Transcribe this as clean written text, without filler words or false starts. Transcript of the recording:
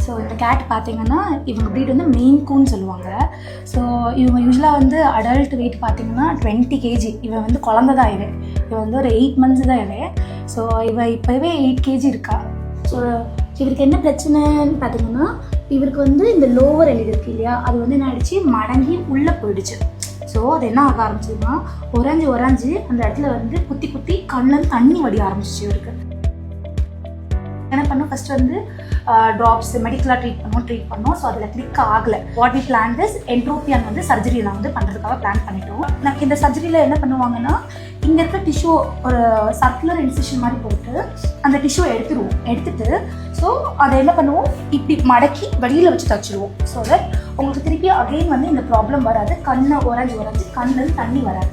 So இந்த gate பார்த்தீங்கன்னா இவங்க ப்ரீட் வந்து மெயின் கூன்னு சொல்லுவாங்க. ஸோ இவங்க யூஸ்வலாக வந்து அடல்ட் வெயிட் பார்த்தீங்கன்னா 20 kg. இவன் வந்து குழந்தை தான் இவன் வந்து ஒரு 8 months தான் ஸோ இப்போவே 8 kg இருக்கா. ஸோ இவருக்கு என்ன பிரச்சனைன்னு பார்த்தீங்கன்னா இவருக்கு வந்து இந்த லோவர் எலிட் இருக்கு இல்லையா, அது வந்து என்ன ஆயிடுச்சு, மடங்கி உள்ளே போயிடுச்சு. ஸோ அது என்ன ஆக ஆரம்பிச்சதுன்னா உறைஞ்சி அந்த இடத்துல வந்து குத்தி கண்ணில் தண்ணி வடி ஆரம்பிச்சிச்சு இவருக்கு. என்ன பண்ணோம், ஃபர்ஸ்ட் வந்து ட்ராப்ஸ் மெடிக்கலாக ட்ரீட் பண்ணோம். ஸோ அதில் கிளிக் ஆகலை. வாட் வி பிளான் திஸ் என்ட்ரோபியான் வந்து சர்ஜரி நான் வந்து பண்ணுறதுக்காக பிளான் பண்ணிட்டோம். நான் இந்த சர்ஜரியில் என்ன பண்ணுவாங்கன்னா இங்கே இருக்க டிஷ்யூ ஒரு சர்க்குலர் இன்சிஷன் மாதிரி போட்டு அந்த டிஷ்யூ எடுத்துட்டு ஸோ அதை என்ன பண்ணுவோம், இப்படி மடக்கி வெளியில் வச்சு தச்சுடுவோம். ஸோ தட் உங்களுக்கு திருப்பி அகெயின் வந்து இந்த ப்ராப்ளம் வராது, கண்ணை உறைஞ்சி கண்ணில் தண்ணி வராது.